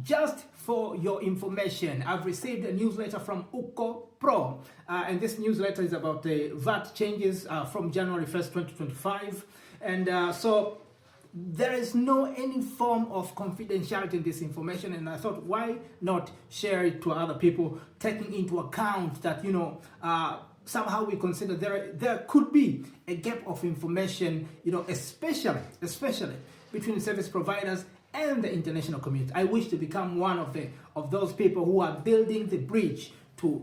Just for your information, I've received a newsletter from UKKOpro, and this newsletter is about the VAT changes from January 1st, 2025. And so there is no any form of confidentiality in this information, and I thought, why not share it to other people, taking into account that, somehow we consider there could be a gap of information, especially between service providers and the international community. I wish to become one of those people who are building the bridge to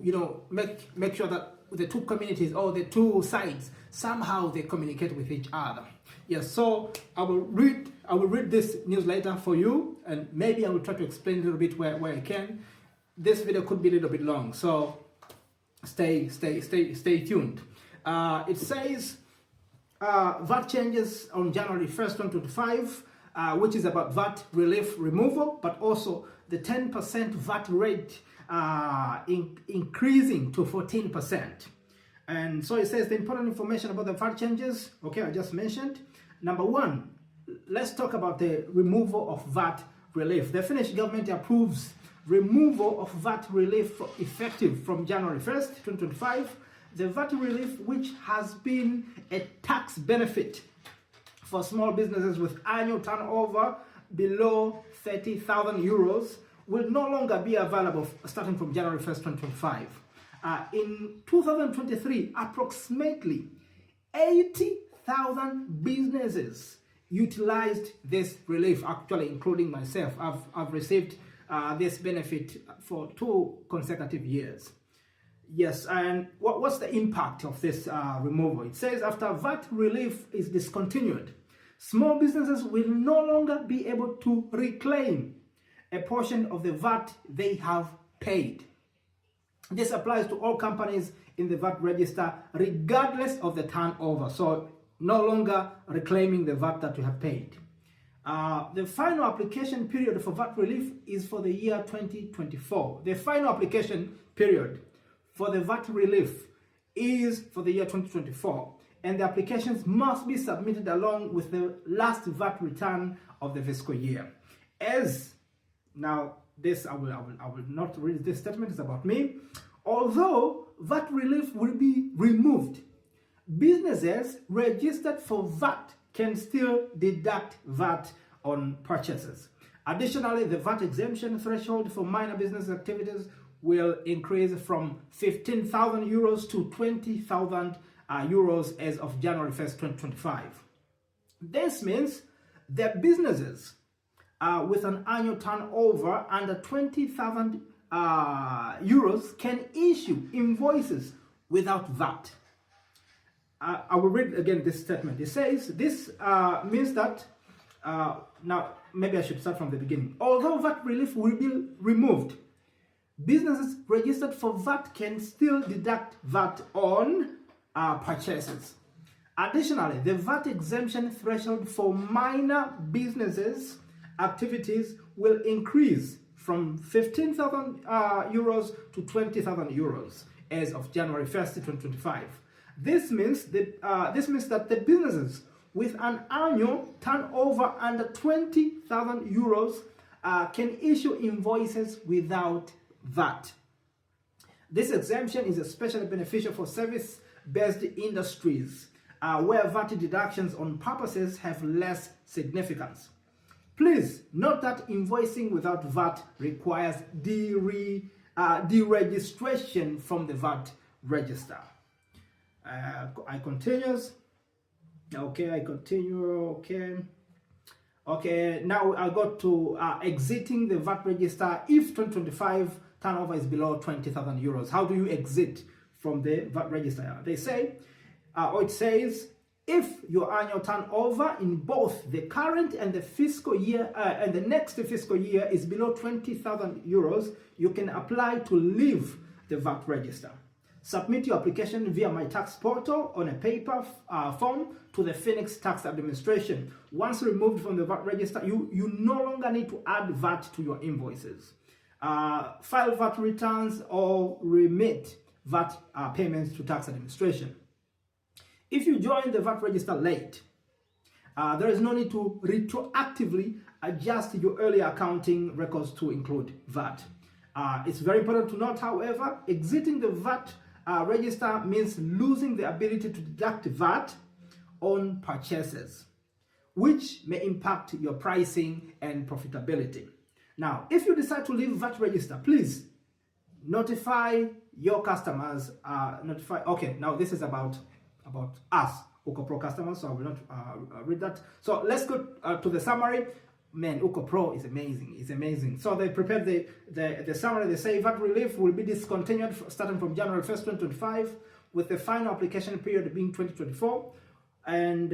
make sure that the two communities or the two sides somehow they communicate with each other. Yes, so I will read this newsletter for you, and maybe I will try to explain a little bit where I can. This video could be a little bit long, so stay tuned. It says VAT changes on January 1st, 2025. Which is about VAT relief removal, but also the 10% VAT rate increasing to 14%. And so it says the important information about the VAT changes, I just mentioned. Number one, let's talk about the removal of VAT relief. The Finnish government approves removal of VAT relief effective from January 1st, 2025. The VAT relief, which has been a tax benefit for small businesses with annual turnover below 30,000 euros, will no longer be available starting from January 1st, 2025. In 2023, approximately 80,000 businesses utilized this relief, actually including myself. I've received this benefit for 2 consecutive years. Yes, and what's the impact of this removal? It says after VAT relief is discontinued, small businesses will no longer be able to reclaim a portion of the VAT they have paid. This applies to all companies in the VAT register, regardless of the turnover. So no longer reclaiming the VAT that you have paid. The final application period for VAT relief is for the year 2024. The final application period for the VAT relief is for the year 2024, and the applications must be submitted along with the last VAT return of the fiscal year. As now, this I will not read this statement, it's about me. Although VAT relief will be removed, businesses registered for VAT can still deduct VAT on purchases. Additionally, the VAT exemption threshold for minor business activities will increase from 15,000 euros to 20,000 euros as of January 1st, 2025. This means that businesses with an annual turnover under 20,000 euros can issue invoices without VAT. I will read again this statement. It says this means that, now maybe I should start from the beginning. Although VAT relief will be removed, businesses registered for VAT can still deduct VAT on purchases. Additionally, the VAT exemption threshold for minor businesses activities will increase from 15,000 euros to 20,000 euros as of January 1st, 2025. This means that the businesses with an annual turnover under 20,000 euros can issue invoices without VAT. This exemption is especially beneficial for service-based industries where VAT deductions on purposes have less significance. Please note that invoicing without VAT requires deregistration from the VAT register. I continues. I continue. Now I got to exiting the VAT register if 2025 turnover is below 20,000 euros. How do you exit from the VAT register? They say, it says, if your annual turnover in both the current and the fiscal year and the next fiscal year is below 20,000 euros, you can apply to leave the VAT register. Submit your application via My Tax Portal on a paper form to the Phoenix Tax Administration. Once removed from the VAT register, you no longer need to add VAT to your invoices. File VAT returns or remit VAT payments to tax administration. If you join the VAT register late, there is no need to retroactively adjust your earlier accounting records to include VAT. It's very important to note, however, exiting the VAT register means losing the ability to deduct VAT on purchases, which may impact your pricing and profitability. Now, if you decide to leave VAT register, please notify your customers. Okay, now this is about us, UKKOpro customers, so I will not read that. So let's go to the summary. Man, UKKOpro is amazing. It's amazing. So they prepared the summary. They say VAT relief will be discontinued starting from January 1st, 2025, with the final application period being 2024. And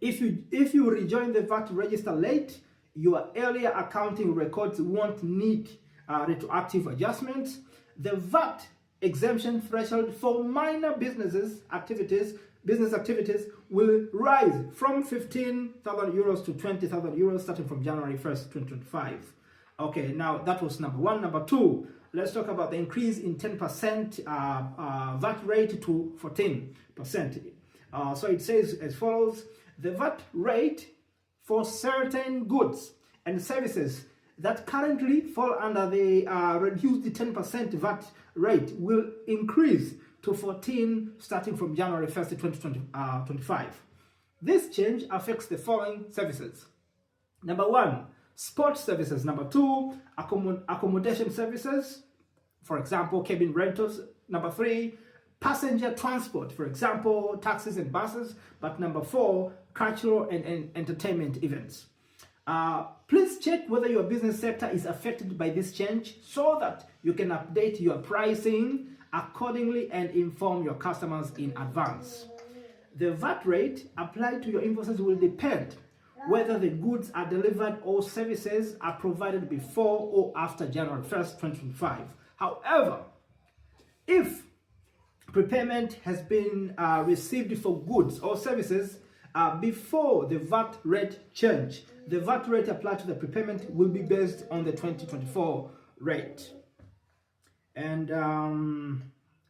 if you rejoin the VAT register late, your earlier accounting records won't need retroactive adjustments. The VAT exemption threshold for minor business activities will rise from 15,000 euros to 20,000 euros starting from January 1st, 2025. Okay, now that was number one. Number two, let's talk about the increase in 10% VAT rate to 14%. So it says as follows: the VAT rate for certain goods and services that currently fall under the reduced 10% VAT rate will increase to 14 starting from January 1st, 2025. This change affects the following services. Number one, sports services. Number two, accommodation services, for example, cabin rentals. Number three, passenger transport, for example, taxis and buses. But number four, cultural and entertainment events. Please check whether your business sector is affected by this change so that you can update your pricing accordingly and inform your customers in advance. The VAT rate applied to your invoices will depend whether the goods are delivered or services are provided before or after January 1st, 2025. However, if prepayment has been received for goods or services before the VAT rate change, the VAT rate applied to the prepayment will be based on the 2024 rate. And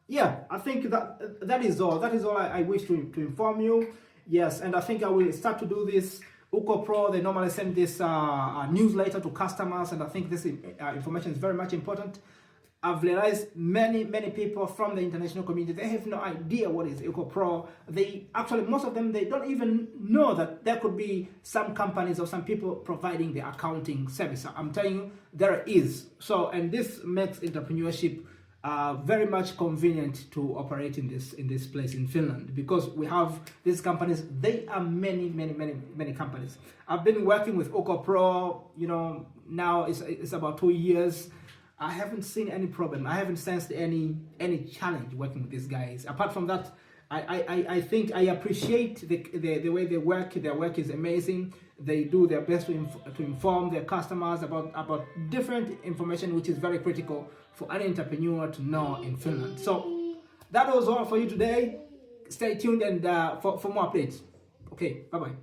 yeah, I think that is all. That is all I wish to inform you. Yes, and I think I will start to do this. UKKOpro, they normally send this newsletter to customers, and I think this information is very much important. I've realized many people from the international community, they have no idea what is UKKOpro. They actually, most of them, they don't even know that there could be some companies or some people providing the accounting service. I'm telling you, there is. So, and this makes entrepreneurship very much convenient to operate in this place in Finland, because we have these companies. They are many companies. I've been working with UKKOpro, now it's about 2 years. I haven't seen any problem. I haven't sensed any challenge working with these guys. Apart from that, I think I appreciate the way they work. Their work is amazing. They do their best to inform their customers about different information, which is very critical for any entrepreneur to know in Finland. So that was all for you today. Stay tuned and for more updates. Okay, bye-bye.